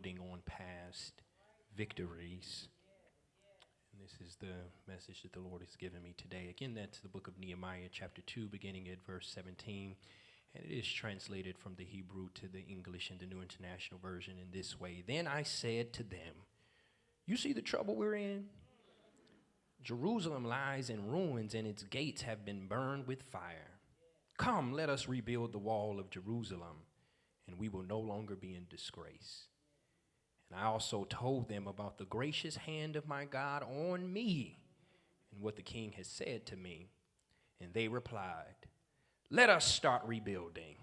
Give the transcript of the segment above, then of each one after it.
building on past victories. And this is the message that the Lord has given me today. Again, that's the book of Nehemiah, chapter 2, beginning at verse 17. And it is translated from the Hebrew to the English in the New International Version in this way. Then I said to them, you see the trouble we're in? Jerusalem lies in ruins, and its gates have been burned with fire. Come, let us rebuild the wall of Jerusalem, and we will no longer be in disgrace. And I also told them about the gracious hand of my God on me and what the king has said to me. And they replied, let us start rebuilding.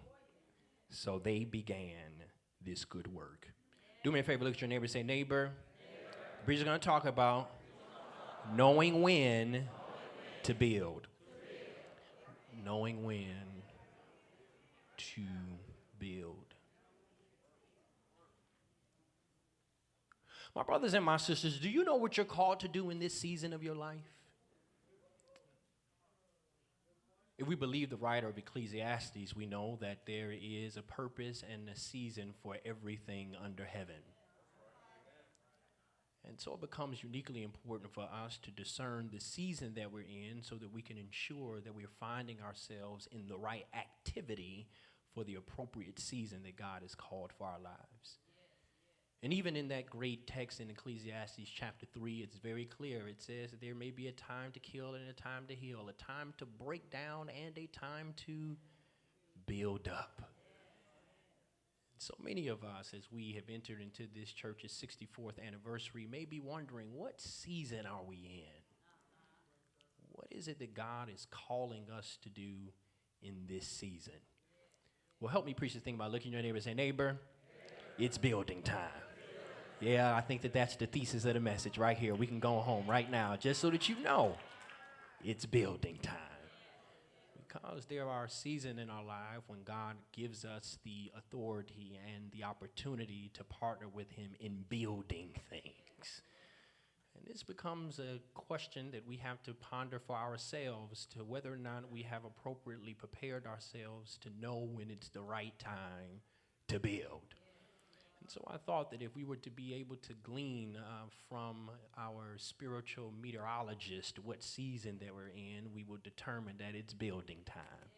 So they began this good work. Do me a favor, look at your neighbor and say, neighbor, the preacher's going to talk about knowing when to build. Knowing when to build. My brothers and my sisters, do you know what you're called to do in this season of your life? If we believe the writer of Ecclesiastes, we know that there is a purpose and a season for everything under heaven. And so it becomes uniquely important for us to discern the season that we're in so that we can ensure that we're finding ourselves in the right activity for the appropriate season that God has called for our lives. And even in that great text in Ecclesiastes chapter 3, it's very clear. It says that there may be a time to kill and a time to heal, a time to break down and a time to build up. So many of us, as we have entered into this church's 64th anniversary, may be wondering, what season are we in? What is it that God is calling us to do in this season? Well, help me preach this thing by looking at your neighbor and say, neighbor, it's building time. Yeah, I think that that's the thesis of the message right here. We can go home right now just so that you know it's building time. Because there are seasons in our life when God gives us the authority and the opportunity to partner with him in building things. And this becomes a question that we have to ponder for ourselves to whether or not we have appropriately prepared ourselves to know when it's the right time to build. And so I thought that if we were to be able to glean from our spiritual meteorologist what season that we're in, we will determine that it's building time.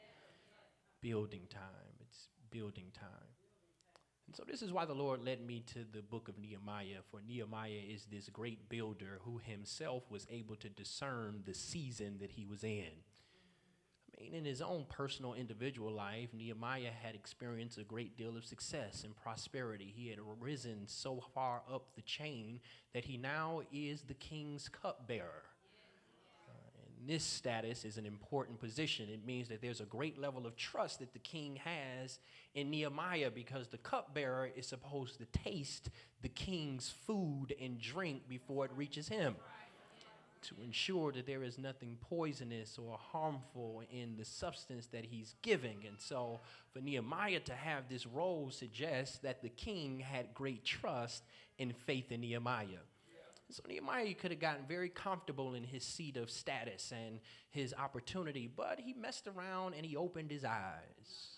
Building time. It's building time. And so this is why the Lord led me to the book of Nehemiah, for Nehemiah is this great builder who himself was able to discern the season that he was in. I mean, in his own personal individual life, Nehemiah had experienced a great deal of success and prosperity. He had risen so far up the chain that he now is the king's cupbearer. And this status is an important position. It means that there's a great level of trust that the king has in Nehemiah because the cupbearer is supposed to taste the king's food and drink before it reaches him, to ensure that there is nothing poisonous or harmful in the substance that he's giving. And so for Nehemiah to have this role suggests that the king had great trust and faith in Nehemiah. So Nehemiah could have gotten very comfortable in his seat of status and his opportunity, but he messed around and he opened his eyes.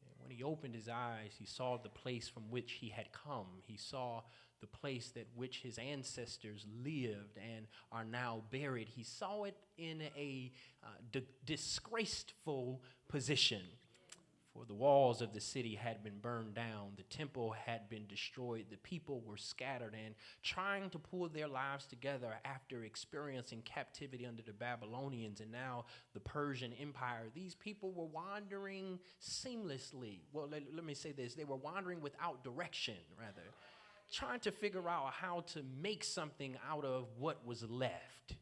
And when he opened his eyes, he saw the place from which he had come. He saw the place that which his ancestors lived and are now buried. He saw it in a disgraceful position. For the walls of the city had been burned down. The temple had been destroyed. The people were scattered and trying to pull their lives together after experiencing captivity under the Babylonians and now the Persian Empire. These people were wandering seamlessly. Well, let me say this. They were wandering without direction, rather, trying to figure out how to make something out of what was left.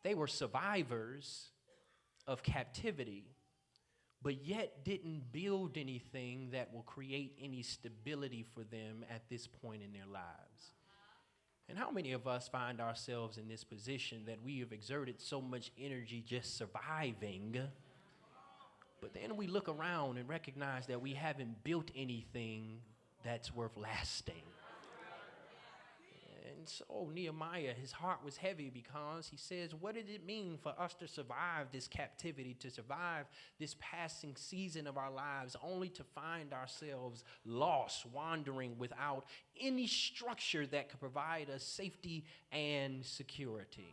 They were survivors of captivity, but yet didn't build anything that will create any stability for them at this point in their lives. And how many of us find ourselves in this position that we have exerted so much energy just surviving, but then we look around and recognize that we haven't built anything that's worth lasting. And so Nehemiah, his heart was heavy because he says, what did it mean for us to survive this captivity, to survive this passing season of our lives, only to find ourselves lost, wandering without any structure that could provide us safety and security?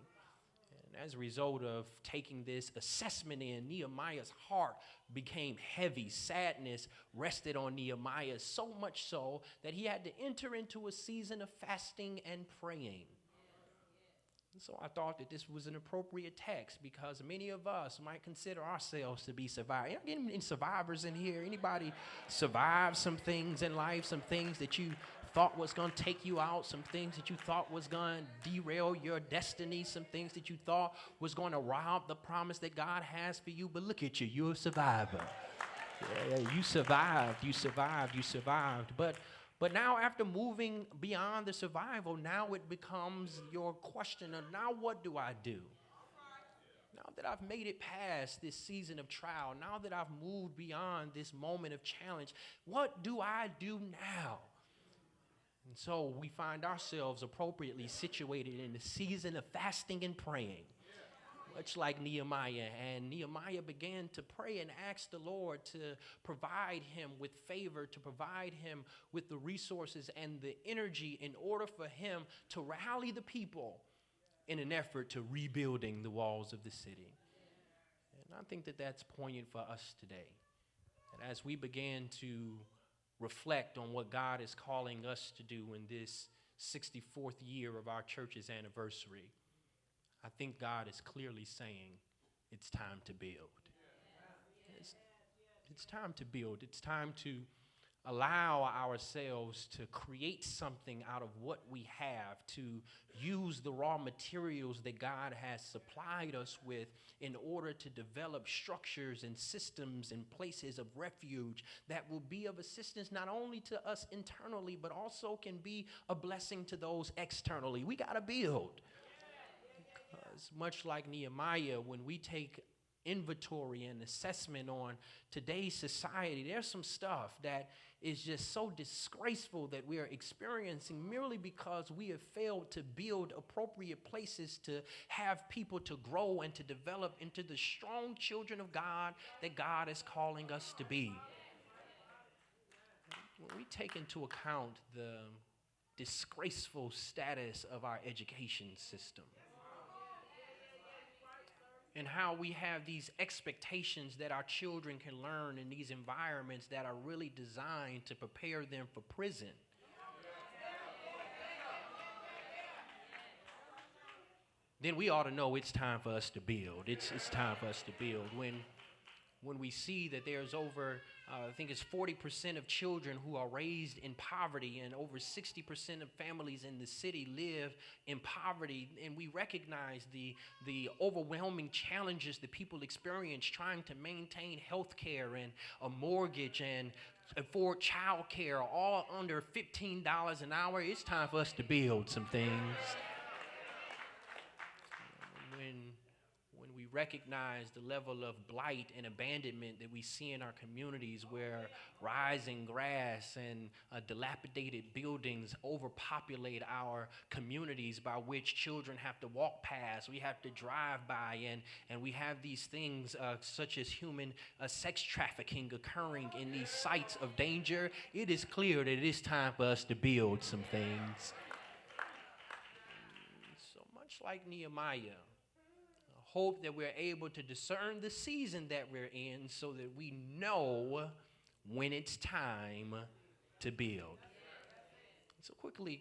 And as a result of taking this assessment in, Nehemiah's heart became heavy. Sadness rested on Nehemiah, so much so that he had to enter into a season of fasting and praying. And so I thought that this was an appropriate text because many of us might consider ourselves to be survivors. Any survivors in here? Anybody survive some things in life, some things that you thought was going to take you out, some things that you thought was going to derail your destiny, some things that you thought was going to rob the promise that God has for you? But look at you, you're a survivor. Yeah, you survived. But now, after moving beyond the survival, now it becomes your question of, now what do I do? Now that I've made it past this season of trial, now that I've moved beyond this moment of challenge, what do I do now? And so we find ourselves appropriately situated in the season of fasting and praying, much like Nehemiah. And Nehemiah began to pray and ask the Lord to provide him with favor, to provide him with the resources and the energy in order for him to rally the people in an effort to rebuilding the walls of the city. And I think that that's poignant for us today. And as we begin to reflect on what God is calling us to do in this 64th year of our church's anniversary, I think God is clearly saying it's time to build. It's time to build. It's time to allow ourselves to create something out of what we have, to use the raw materials that God has supplied us with in order to develop structures and systems and places of refuge that will be of assistance not only to us internally, but also can be a blessing to those externally. We got to build. Because much like Nehemiah, when we take inventory and assessment on today's society, there's some stuff that is just so disgraceful that we are experiencing merely because we have failed to build appropriate places to have people to grow and to develop into the strong children of God that God is calling us to be. When we take into account the disgraceful status of our education system, and how we have these expectations that our children can learn in these environments that are really designed to prepare them for prison. Then we ought to know it's time for us to build. It's time for us to build. When we see that there's over, I think it's 40% of children who are raised in poverty, and over 60% of families in the city live in poverty, and we recognize the overwhelming challenges that people experience trying to maintain health care and a mortgage and afford child care, all under $15 an hour, it's time for us to build some things. When we recognize the level of blight and abandonment that we see in our communities, where rising grass and dilapidated buildings overpopulate our communities, by which children have to walk past, we have to drive by, and we have these things such as human sex trafficking occurring in these sites of danger, it is clear that it is time for us to build some things. So much like Nehemiah, hope that we're able to discern the season that we're in so that we know when it's time to build. So quickly,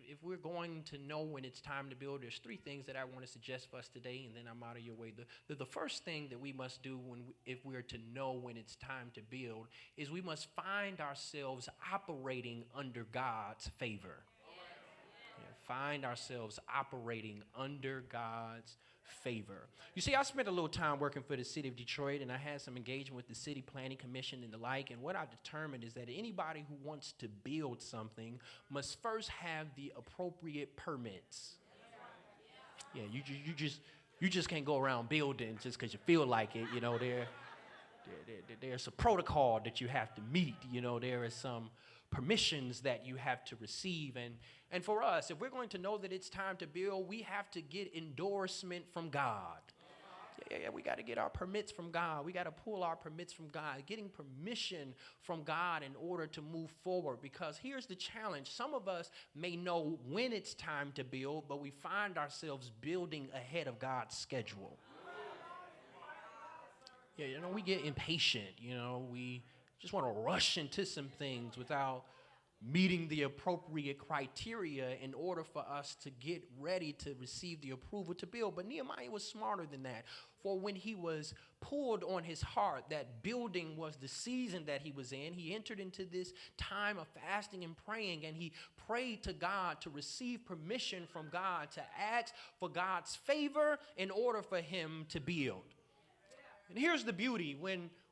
if we're going to know when it's time to build, there's three things that I want to suggest for us today, and then I'm out of your way. The first thing that we must do if we're to know when it's time to build is we must find ourselves operating under God's favor. Find ourselves operating under God's favor. You see, I spent a little time working for the city of Detroit, and I had some engagement with the city planning commission and the like, and what I determined is that anybody who wants to build something must first have the appropriate permits. Yeah, you just can't go around building just because you feel like it. There's a protocol that you have to meet. There is some permissions that you have to receive. And for us, if we're going to know that it's time to build, we have to get endorsement from God. Yeah, we got to get our permits from God. We got to pull our permits from God, getting permission from God in order to move forward. Because here's the challenge. Some of us may know when it's time to build, but we find ourselves building ahead of God's schedule. Yeah, we get impatient. We just want to rush into some things without meeting the appropriate criteria in order for us to get ready to receive the approval to build. But Nehemiah was smarter than that. For when he was pulled on his heart that building was the season that he was in, he entered into this time of fasting and praying, and he prayed to God to receive permission from God, to ask for God's favor in order for him to build. And here's the beauty.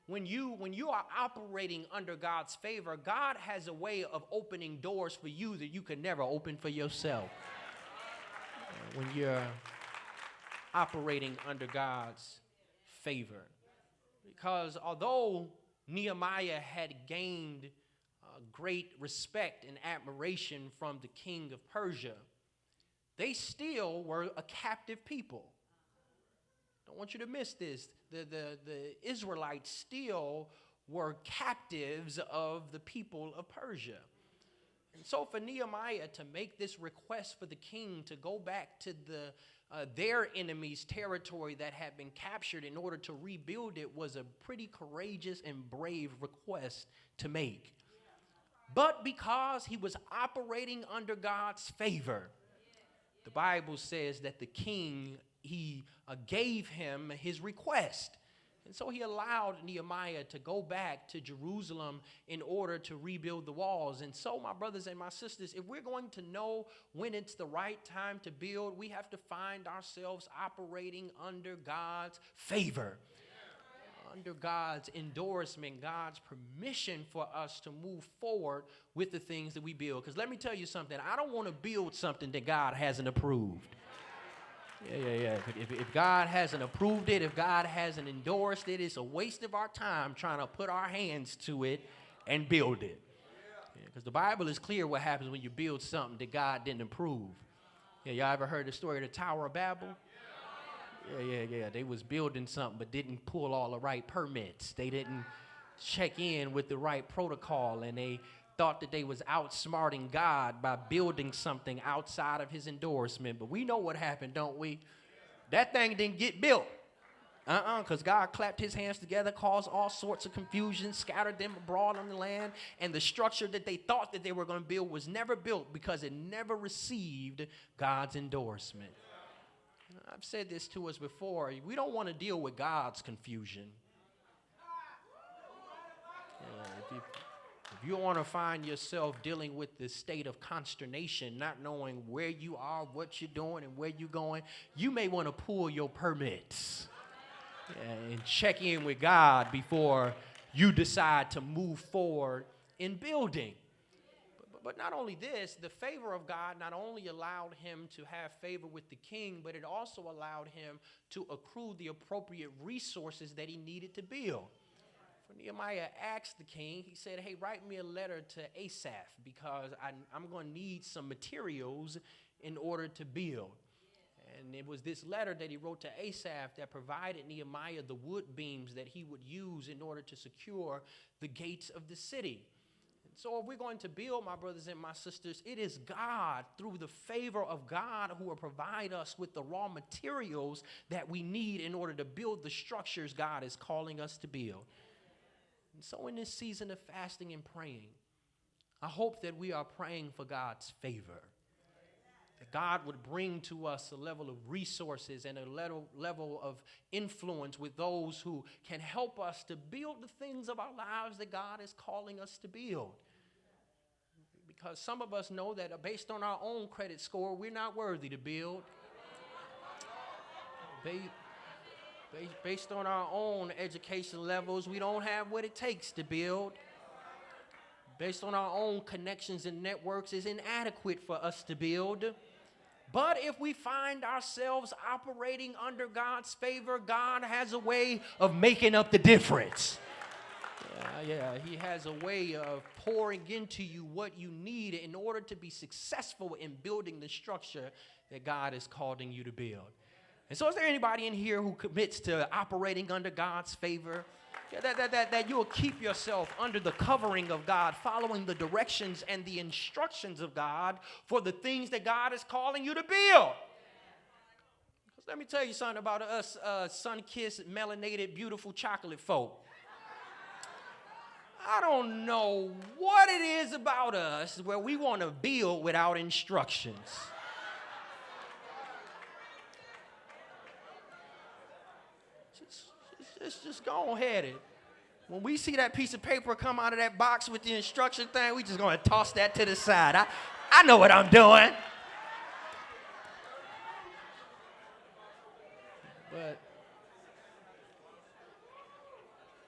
When you are operating under God's favor, God has a way of opening doors for you that you could never open for yourself. When you're operating under God's favor. Because although Nehemiah had gained great respect and admiration from the king of Persia, they still were a captive people. Don't want you to miss this. The Israelites still were captives of the people of Persia. And so for Nehemiah to make this request for the king to go back to their enemy's territory that had been captured in order to rebuild it was a pretty courageous and brave request to make. But because he was operating under God's favor, the Bible says that the king, he gave him his request. And so he allowed Nehemiah to go back to Jerusalem in order to rebuild the walls. And so, my brothers and my sisters, if we're going to know when it's the right time to build, we have to find ourselves operating under God's favor, under God's endorsement, God's permission for us to move forward with the things that we build. Because let me tell you something, I don't want to build something that God hasn't approved. Yeah. If God hasn't approved it, if God hasn't endorsed it, it's a waste of our time trying to put our hands to it and build it. Because the Bible is clear what happens when you build something that God didn't approve. Y'all ever heard the story of the Tower of Babel? Yeah. They was building something but didn't pull all the right permits. They didn't check in with the right protocol, and they thought that they was outsmarting God by building something outside of his endorsement. But we know what happened, don't we? That thing didn't get built. Because God clapped his hands together, caused all sorts of confusion, scattered them abroad on the land, and the structure that they thought that they were going to build was never built because it never received God's endorsement. I've said this to us before. We don't want to deal with God's confusion. If you want to find yourself dealing with this state of consternation, not knowing where you are, what you're doing, and where you're going, you may want to pull your permits and check in with God before you decide to move forward in building. But not only this, the favor of God not only allowed him to have favor with the king, but it also allowed him to accrue the appropriate resources that he needed to build. For Nehemiah asked the king, he said, hey, write me a letter to Asaph because I'm going to need some materials in order to build. And it was this letter that he wrote to Asaph that provided Nehemiah the wood beams that he would use in order to secure the gates of the city. And so if we're going to build, my brothers and my sisters, it is God, through the favor of God, who will provide us with the raw materials that we need in order to build the structures God is calling us to build. And so in this season of fasting and praying, I hope that we are praying for God's favor. That God would bring to us a level of resources and a level of influence with those who can help us to build the things of our lives that God is calling us to build. Because some of us know that based on our own credit score, we're not worthy to build. Based on our own education levels, we don't have what it takes to build. Based on our own connections and networks, it's inadequate for us to build. But if we find ourselves operating under God's favor, God has a way of making up the difference. He has a way of pouring into you what you need in order to be successful in building the structure that God is calling you to build. And so is there anybody in here who commits to operating under God's favor? That you'll keep yourself under the covering of God, following the directions and the instructions of God for the things that God is calling you to build. Because let me tell you something about us sun-kissed, melanated, beautiful chocolate folk. I don't know what it is about us where we want to build without instructions. Just go ahead. When we see that piece of paper come out of that box with the instruction thing, we just going to toss that to the side. I know what I'm doing.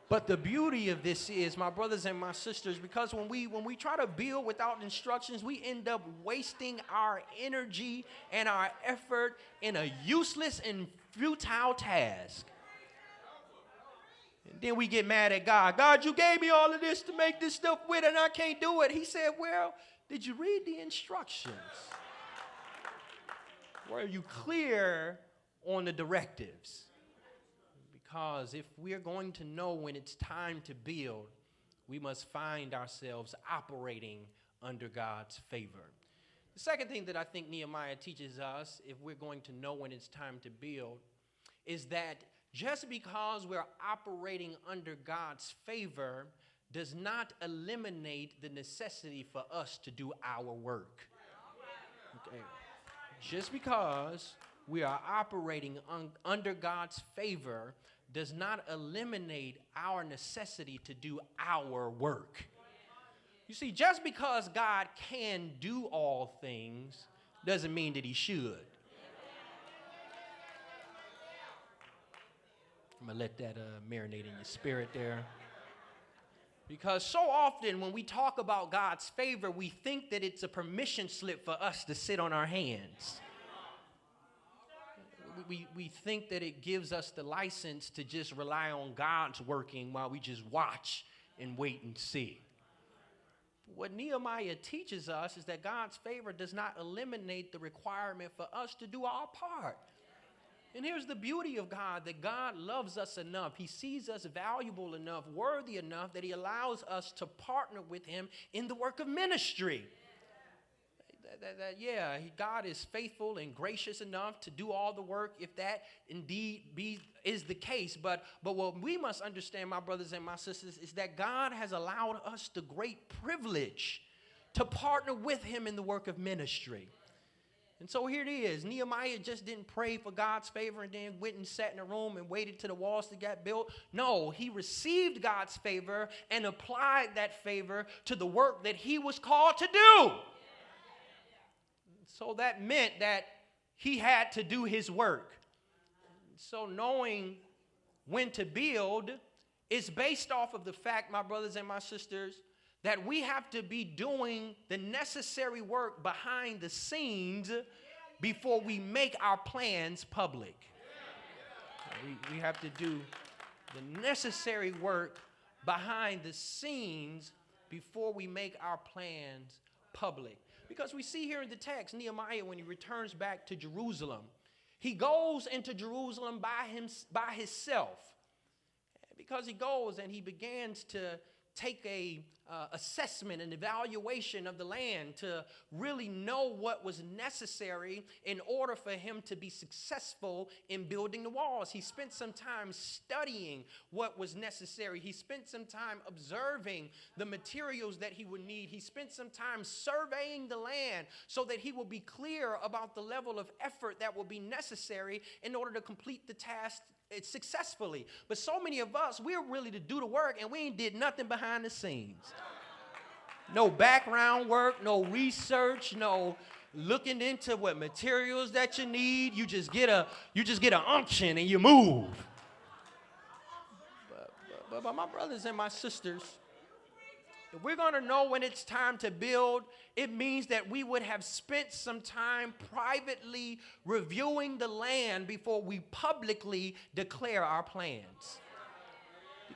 But the beauty of this is, my brothers and my sisters, because when we try to build without instructions, we end up wasting our energy and our effort in a useless and futile task. And then we get mad at God. God, you gave me all of this to make this stuff with, and I can't do it. He said, well, did you read the instructions? Were you clear on the directives? Because if we're going to know when it's time to build, we must find ourselves operating under God's favor. The second thing that I think Nehemiah teaches us, if we're going to know when it's time to build, is that just because we're operating under God's favor does not eliminate the necessity for us to do our work. Okay. Just because we are operating under God's favor does not eliminate our necessity to do our work. You see, just because God can do all things doesn't mean that he should. I'm going to let that marinate in your spirit there. Because so often when we talk about God's favor, we think that it's a permission slip for us to sit on our hands. We think that it gives us the license to just rely on God's working while we just watch and wait and see. What Nehemiah teaches us is that God's favor does not eliminate the requirement for us to do our part. And here's the beauty of God, that God loves us enough. He sees us valuable enough, worthy enough, that he allows us to partner with him in the work of ministry. God is faithful and gracious enough to do all the work if that indeed is the case. But what we must understand, my brothers and my sisters, is that God has allowed us the great privilege to partner with him in the work of ministry. And so here it is. Nehemiah just didn't pray for God's favor and then went and sat in a room and waited till the walls to get built. No, he received God's favor and applied that favor to the work that he was called to do. So that meant that he had to do his work. So knowing when to build is based off of the fact, my brothers and my sisters, that we have to be doing the necessary work behind the scenes before we make our plans public. We have to do the necessary work behind the scenes before we make our plans public. Because we see here in the text, Nehemiah, when he returns back to Jerusalem, he goes into Jerusalem by himself. Because he goes and he begins to take a assessment and evaluation of the land to really know what was necessary in order for him to be successful in building the walls. He spent some time studying what was necessary. He spent some time observing the materials that he would need. He spent some time surveying the land so that he would be clear about the level of effort that will be necessary in order to complete the task successfully. But so many of us, we're really to do the work and we ain't did nothing behind the scenes. No background work, no research, no looking into what materials that you need. You just get an unction and you move. But my brothers and my sisters, if we're going to know when it's time to build, it means that we would have spent some time privately reviewing the land before we publicly declare our plans.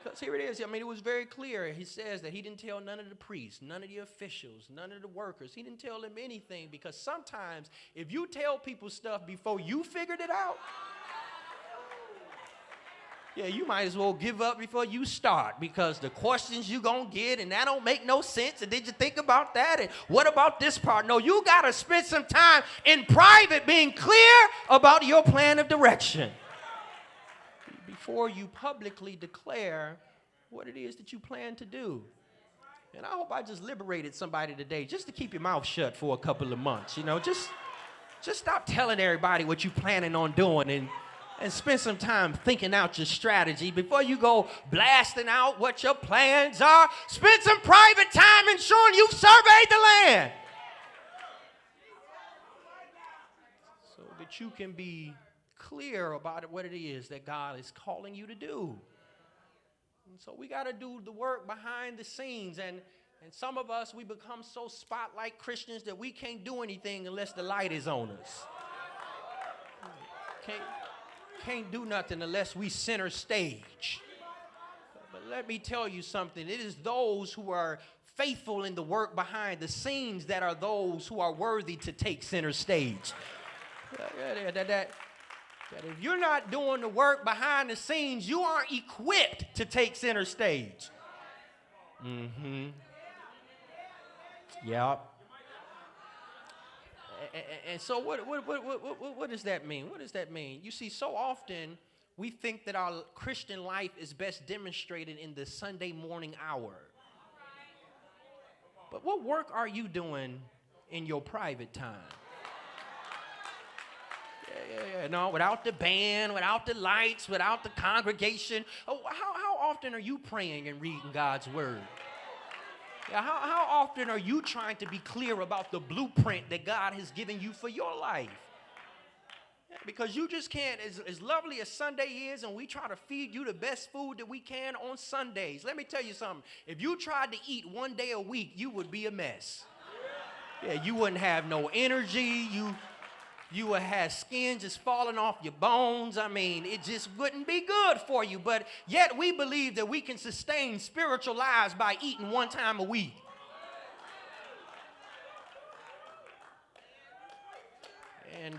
Because here it is. I mean, it was very clear. He says that he didn't tell none of the priests, none of the officials, none of the workers. He didn't tell them anything, because sometimes if you tell people stuff before you figured it out, yeah, you might as well give up before you start, because the questions you're going to get, and that don't make no sense, and did you think about that, and what about this part? No, you got to spend some time in private being clear about your plan of direction before you publicly declare what it is that you plan to do. And I hope I just liberated somebody today just to keep your mouth shut for a couple of months. You know, just stop telling everybody what you're planning on doing, and spend some time thinking out your strategy before you go blasting out what your plans are. Spend some private time ensuring you've surveyed the land, so that you can be clear about what it is that God is calling you to do. And so we got to do the work behind the scenes. And some of us, we become so spotlight Christians that we can't do anything unless the light is on us. Can't do nothing unless we center stage. But let me tell you something. It is those who are faithful in the work behind the scenes that are those who are worthy to take center stage. That if you're not doing the work behind the scenes, you aren't equipped to take center stage. Yep. And so what does that mean? What does that mean? You see, so often we think that our Christian life is best demonstrated in the Sunday morning hour. But what work are you doing in your private time? No, without the band, without the lights, without the congregation. How often are you praying and reading God's word? How often are you trying to be clear about the blueprint that God has given you for your life? Because you just can't, as lovely as Sunday is, and we try to feed you the best food that we can on Sundays. Let me tell you something. If you tried to eat one day a week, you would be a mess. Yeah, you wouldn't have no energy. You would have skin just falling off your bones. I mean, it just wouldn't be good for you. But yet we believe that we can sustain spiritual lives by eating one time a week. And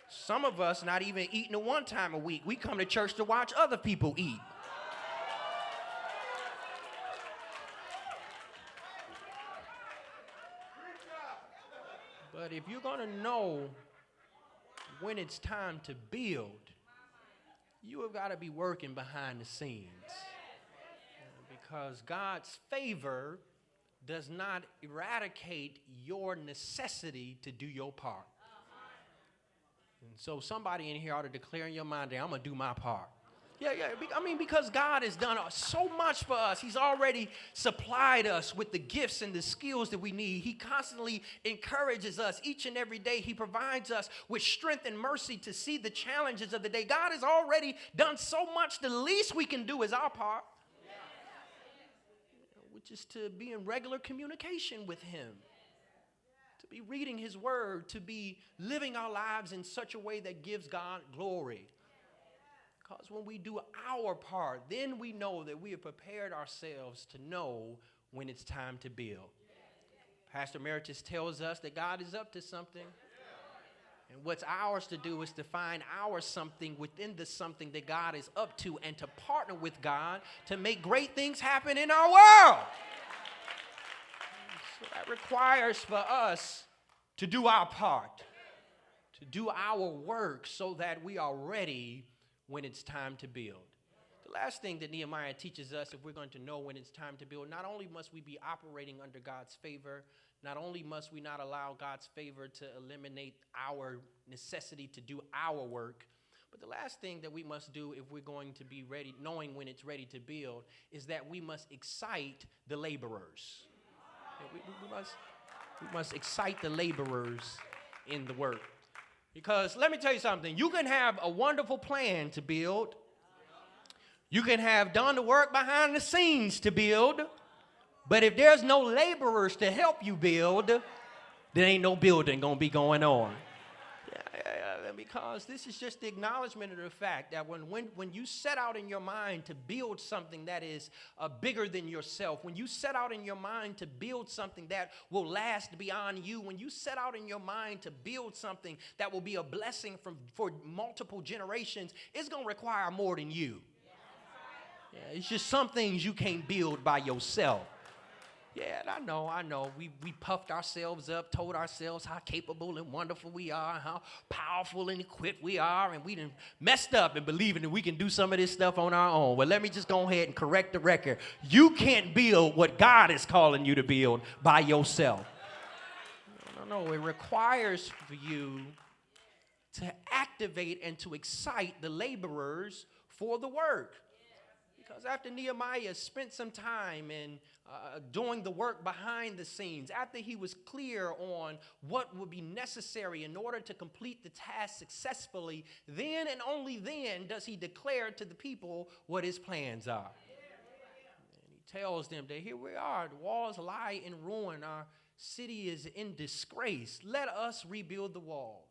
some of us not even eating it one time a week. We come to church to watch other people eat. But if you're going to know when it's time to build, you have got to be working behind the scenes. Because God's favor does not eradicate your necessity to do your part. And so somebody in here ought to declare in your mind that I'm going to do my part. Yeah. I mean, because God has done so much for us. He's already supplied us with the gifts and the skills that we need. He constantly encourages us each and every day. He provides us with strength and mercy to see the challenges of the day. God has already done so much. The least we can do is our part, which is to be in regular communication with Him, to be reading His Word, to be living our lives in such a way that gives God glory. Because when we do our part, then we know that we have prepared ourselves to know when it's time to build. Pastor Emeritus tells us that God is up to something. And what's ours to do is to find our something within the something that God is up to, and to partner with God to make great things happen in our world. So that requires for us to do our part, to do our work so that we are ready when it's time to build. The last thing that Nehemiah teaches us, if we're going to know when it's time to build, not only must we be operating under God's favor, not only must we not allow God's favor to eliminate our necessity to do our work, but the last thing that we must do if we're going to be ready, knowing when it's ready to build, is that we must excite the laborers. We must excite the laborers in the work. Because let me tell you something, you can have a wonderful plan to build. You can have done the work behind the scenes to build. But if there's no laborers to help you build, there ain't no building going to be going on. because this is just the acknowledgement of the fact that when you set out in your mind to build something that is bigger than yourself, when you set out in your mind to build something that will last beyond you, when you set out in your mind to build something that will be a blessing for multiple generations, it's going to require more than you. Yeah, it's just some things you can't build by yourself. Yeah, I know. We puffed ourselves up, told ourselves how capable and wonderful we are, how powerful and equipped we are, and we done messed up in believing that we can do some of this stuff on our own. Well, let me just go ahead and correct the record. You can't build what God is calling you to build by yourself. No. It requires for you to activate and to excite the laborers for the work. Because after Nehemiah spent some time in doing the work behind the scenes, after he was clear on what would be necessary in order to complete the task successfully, then and only then does he declare to the people what his plans are. And he tells them that here we are, the walls lie in ruin, our city is in disgrace. Let us rebuild the walls.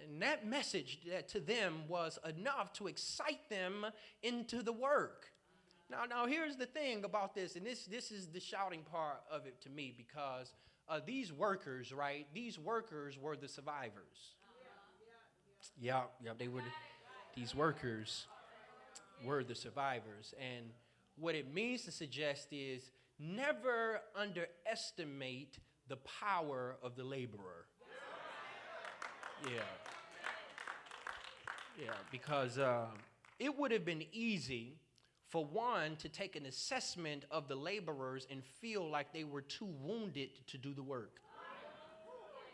And that message to them was enough to excite them into the work. Now here's the thing about this, and this is the shouting part of it to me, because these workers, right? These workers were the survivors. Yeah, they were. These workers were the survivors, and what it means to suggest is never underestimate the power of the laborer. Yeah, because it would have been easy for one to take an assessment of the laborers and feel like they were too wounded to do the work.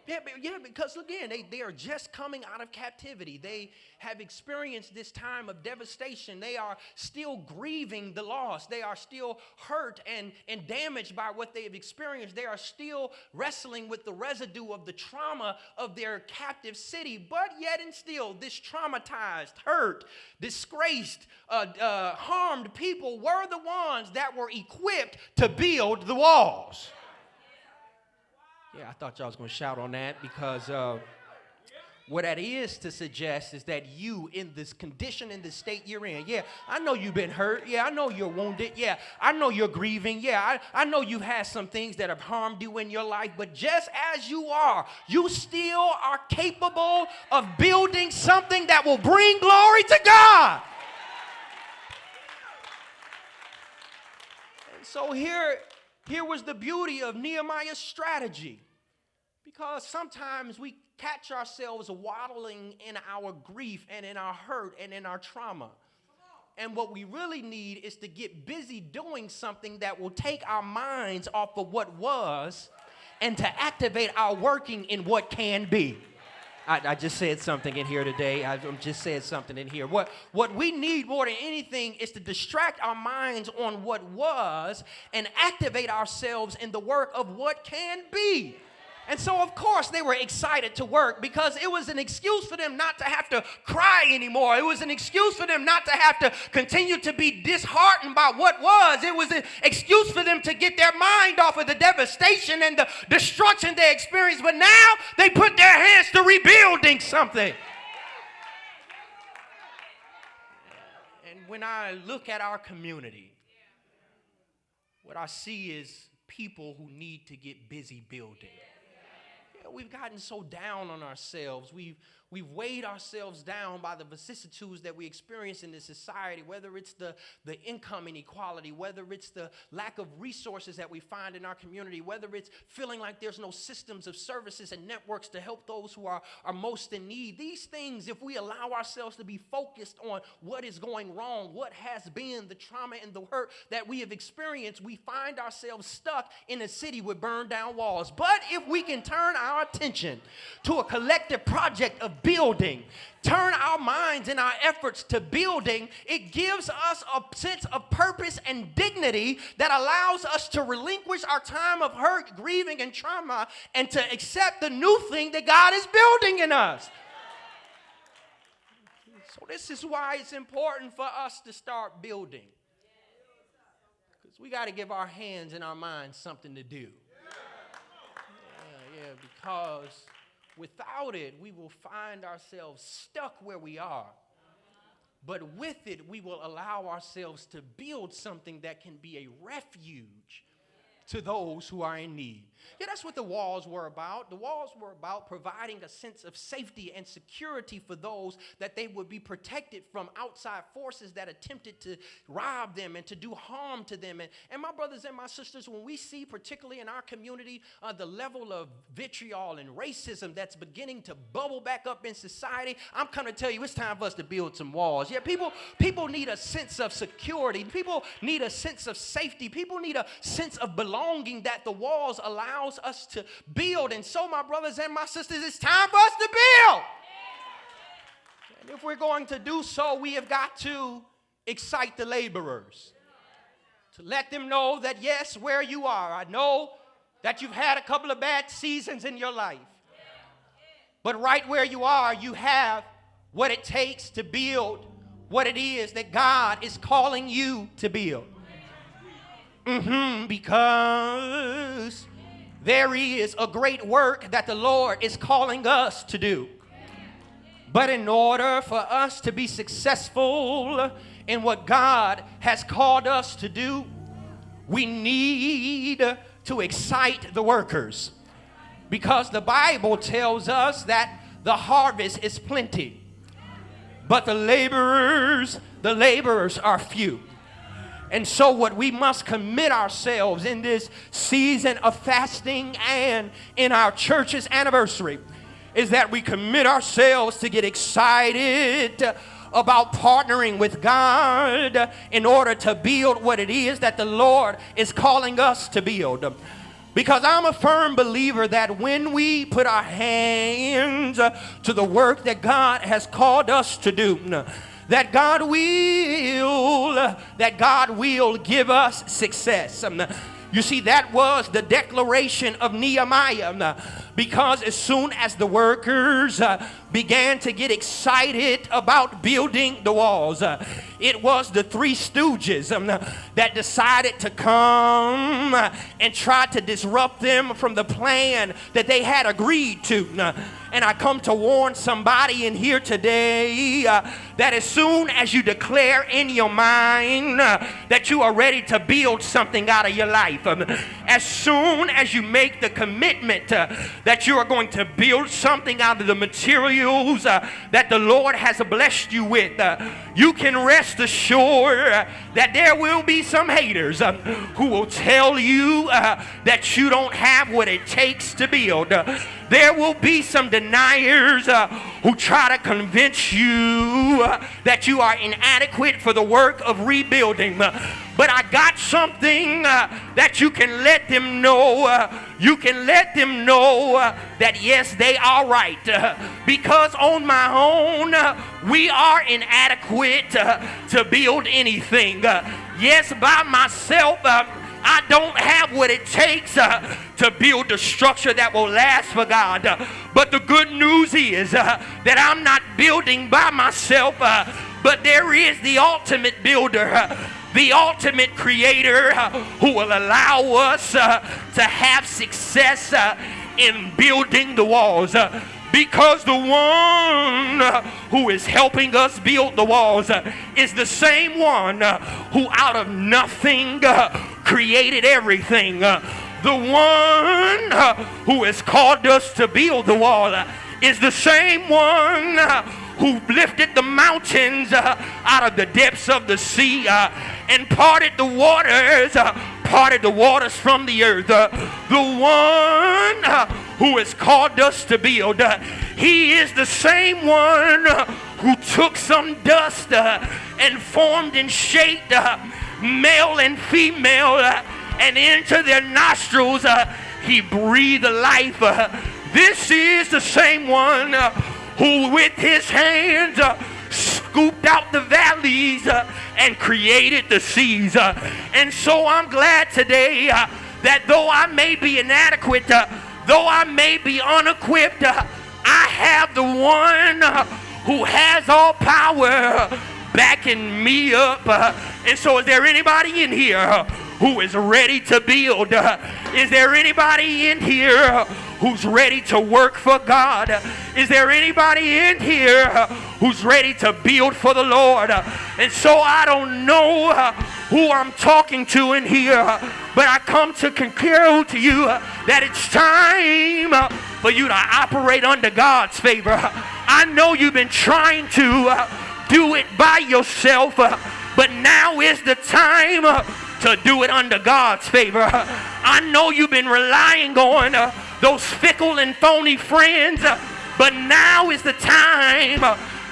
Yeah, because again, they are just coming out of captivity. They have experienced this time of devastation. They are still grieving the loss. They are still hurt and damaged by what they have experienced. They are still wrestling with the residue of the trauma of their captive city. But yet and still, this traumatized, hurt, disgraced, harmed people were the ones that were equipped to build the walls. Yeah, I thought y'all was going to shout on that, because what that is to suggest is that you, in this condition, in this state you're in, yeah, I know you've been hurt. Yeah, I know you're wounded. Yeah, I know you're grieving. Yeah, I know you've had some things that have harmed you in your life. But just as you are, you still are capable of building something that will bring glory to God. And so here was the beauty of Nehemiah's strategy. Because sometimes we catch ourselves waddling in our grief and in our hurt and in our trauma. And what we really need is to get busy doing something that will take our minds off of what was and to activate our working in what can be. I just said something in here today. I just said something in here. What we need more than anything is to distract our minds on what was and activate ourselves in the work of what can be. And so, of course, they were excited to work, because it was an excuse for them not to have to cry anymore. It was an excuse for them not to have to continue to be disheartened by what was. It was an excuse for them to get their mind off of the devastation and the destruction they experienced. But now they put their hands to rebuilding something. And when I look at our community, what I see is people who need to get busy building. We've gotten so down on ourselves. We've weighed ourselves down by the vicissitudes that we experience in this society, whether it's the income inequality, whether it's the lack of resources that we find in our community, whether it's feeling like there's no systems of services and networks to help those who are most in need. These things, if we allow ourselves to be focused on what is going wrong, what has been the trauma and the hurt that we have experienced, we find ourselves stuck in a city with burned down walls. But if we can turn our attention to a collective project of building, turn our minds and our efforts to building, it gives us a sense of purpose and dignity that allows us to relinquish our time of hurt, grieving, and trauma, and to accept the new thing that God is building in us. So this is why it's important for us to start building, because we got to give our hands and our minds something to do. Because Without it, we will find ourselves stuck where we are. But with it, we will allow ourselves to build something that can be a refuge to those who are in need. Yeah, that's what the walls were about. The walls were about providing a sense of safety and security for those, that they would be protected from outside forces that attempted to rob them and to do harm to them. And my brothers and my sisters, when we see, particularly in our community, the level of vitriol and racism that's beginning to bubble back up in society, I'm going to tell you, it's time for us to build some walls. Yeah, people need a sense of security. People need a sense of safety. People need a sense of belonging that the walls allows us to build. And so, my brothers and my sisters, it's time for us to build. And if we're going to do so, we have got to excite the laborers, to let them know that, yes, where you are, I know that you've had a couple of bad seasons in your life, but right where you are, you have what it takes to build what it is that God is calling you to build. Because there is a great work that the Lord is calling us to do. But in order for us to be successful in what God has called us to do, we need to excite the workers. Because the Bible tells us that the harvest is plenty, but the laborers are few. And so what we must commit ourselves in this season of fasting and in our church's anniversary is that we commit ourselves to get excited about partnering with God in order to build what it is that the Lord is calling us to build. Because I'm a firm believer that when we put our hands to the work that God has called us to do, that God will give us success. You see, that was the declaration of Nehemiah, because as soon as the workers began to get excited about building the walls, it was the three stooges that decided to come and try to disrupt them from the plan that they had agreed to. And I come to warn somebody in here today that as soon as you declare in your mind that you are ready to build something out of your life, as soon as you make the commitment that you are going to build something out of the materials that the Lord has blessed you with, you can rest assured that there will be some haters who will tell you that you don't have what it takes to build. There will be some deniers who try to convince you that you are inadequate for the work of rebuilding. But I got something that you can let them know. You can let them know that yes, they are right. Because on my own, we are inadequate to build anything. Yes, by myself, I don't have what it takes to build a structure that will last for God. But the good news is that I'm not building by myself, but there is the ultimate builder, the ultimate creator who will allow us to have success in building the walls. Because the one who is helping us build the walls is the same one who out of nothing created everything. The one who has called us to build the wall is the same one who lifted the mountains out of the depths of the sea and parted the waters from the earth. The one who has called us to build, he is the same one who took some dust and formed and shaped male and female, and into their nostrils he breathed life. This is the same one who with his hands scooped out the valleys and created the seas. And so I'm glad today that though I may be inadequate, though I may be unequipped, I have the one who has all power backing me up. And so is there anybody in here who is ready to build? Is there anybody in here who's ready to work for God? Is there anybody in here who's ready to build for the Lord? And so I don't know who I'm talking to in here, but I come to conclude to you that it's time for you to operate under God's favor. I know you've been trying to do it by yourself, but now is the time to do it under God's favor. I know you've been relying on those fickle and phony friends, but now is the time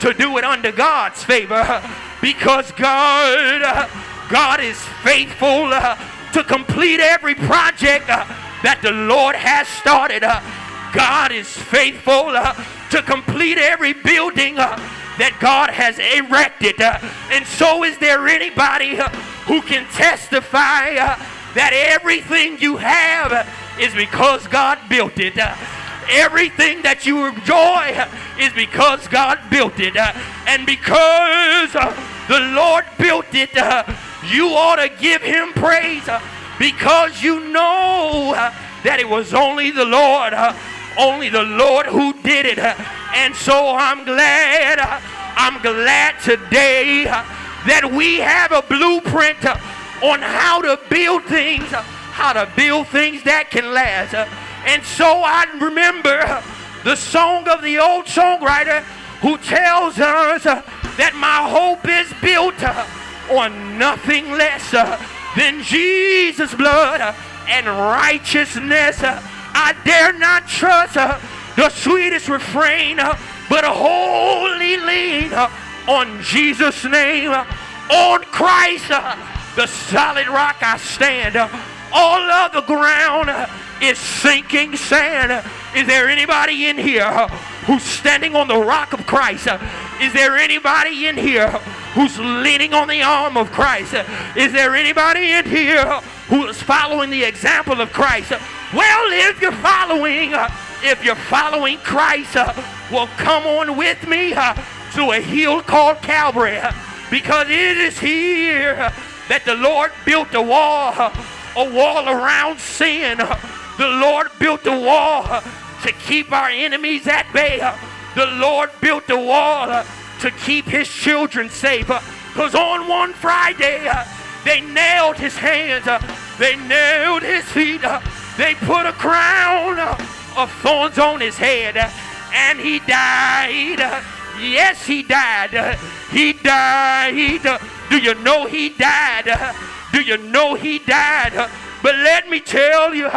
to do it under God's favor, because God is faithful to complete every project that the Lord has started. God is faithful to complete every building that God has erected. And so is there anybody who can testify that everything you have is because God built it? Everything that you enjoy is because God built it. And because the Lord built it, you ought to give him praise, because you know that it was only the Lord who did it. And so I'm glad today that we have a blueprint on how to build things that can last. And so I remember the song of the old songwriter who tells us that my hope is built on nothing less than Jesus' blood and righteousness. I dare not trust the sweetest refrain, but wholly lean on Jesus' name. On Christ, the solid rock I stand. All of the ground is sinking sand. Is there anybody in here who's standing on the rock of Christ? Is there anybody in here who's leaning on the arm of Christ? Is there anybody in here who is following the example of Christ? Well, if you're following Christ, well, come on with me to a hill called Calvary, because it is here that the Lord built a wall around sin. The Lord built a wall to keep our enemies at bay. The Lord built a wall to keep his children safe. Because on one Friday, they nailed his hands, they nailed his feet, they put a crown of thorns on his head, and he died. Yes, he died. He died. Do you know he died? Do you know he died? But let me tell you,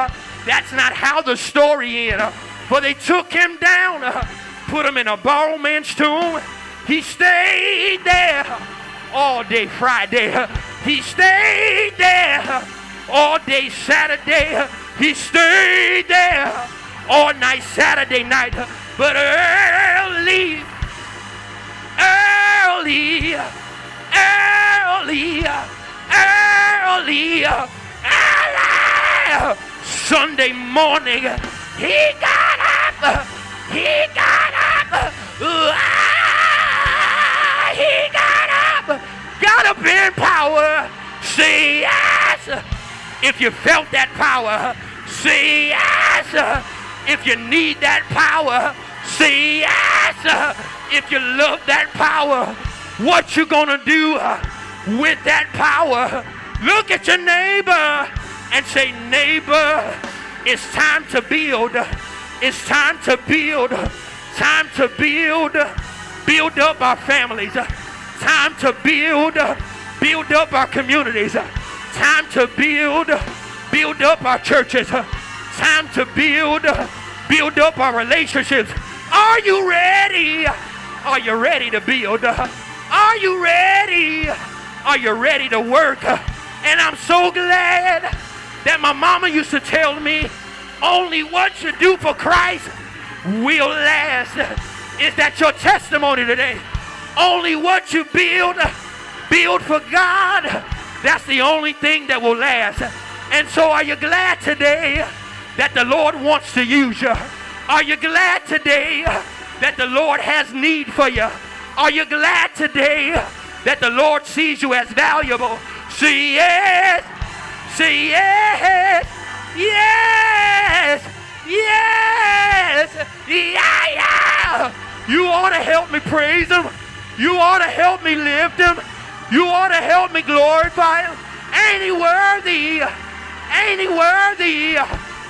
that's not how the story ends. For they took him down, put him in a borrowed man's tomb. He stayed there all day Friday. He stayed there all day Saturday. He stayed there all night Saturday night. But early, Sunday morning, he got up. He got up in power. Say yes if you felt that power. Say yes if you need that power. Say yes if you love that power. What you gonna do with that power? Look at your neighbor and say, neighbor, it's time to build. It's time to build. Time to build. Build up our families. Time to build. Build up our communities. Time to build. Build up our churches. Time to build. Build up our relationships. Are you ready? Are you ready to build? Are you ready? Are you ready to work? And I'm so glad that my mama used to tell me, only what you do for Christ will last. Is that your testimony today? Only what you build for God, that's the only thing that will last. And so are you glad today that the Lord wants to use you? Are you glad today that the Lord has need for you? Are you glad today that the Lord sees you as valuable? Say yes. Say yes, yes, yes, yeah, yeah. You ought to help me praise him. You ought to help me lift him. You ought to help me glorify him. Ain't he worthy? Ain't he worthy?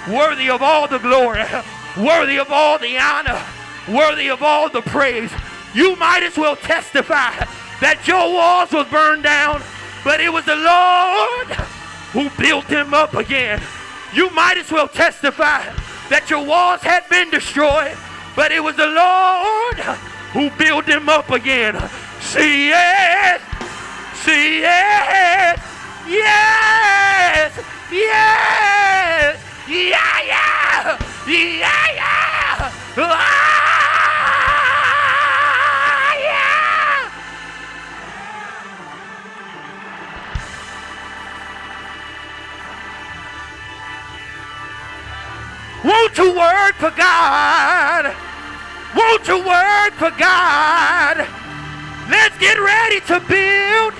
Worthy of all the glory. Worthy of all the honor. Worthy of all the praise. You might as well testify that your walls was burned down, but it was the Lord who built them up again. You might as well testify that your walls had been destroyed, but it was the Lord who built them up again. See yes, see yes, yes, yes, yeah, yeah, yeah, yeah, yeah. Won't you work for God? Won't you work for God? Let's get ready to build.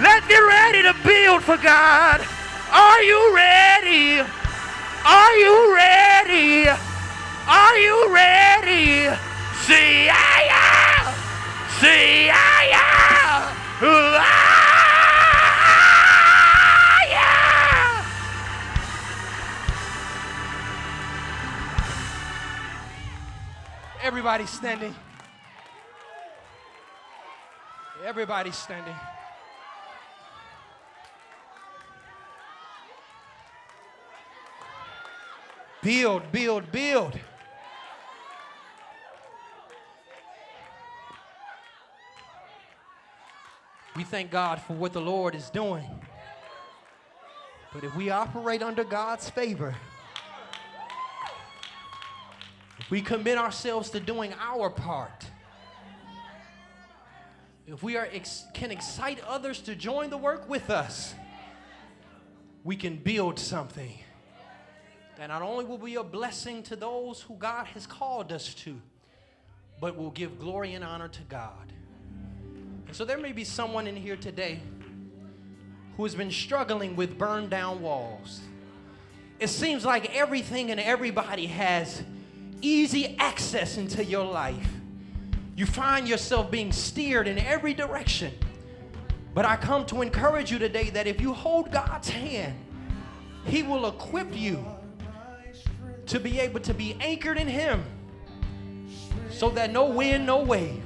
Let's get ready to build for God. Are you ready? Are you ready? Are you ready? See, yeah. See, yeah. Yeah. Everybody standing. Everybody standing. Build, build, build. We thank God for what the Lord is doing. But if we operate under God's favor, if we commit ourselves to doing our part, if we can excite others to join the work with us, we can build something that not only will be a blessing to those who God has called us to, but will give glory and honor to God. And so there may be someone in here today who has been struggling with burned down walls. It seems like everything and everybody has easy access into your life. You find yourself being steered in every direction. But I come to encourage you today that if you hold God's hand, He will equip you to be able to be anchored in Him so that no wind, no wave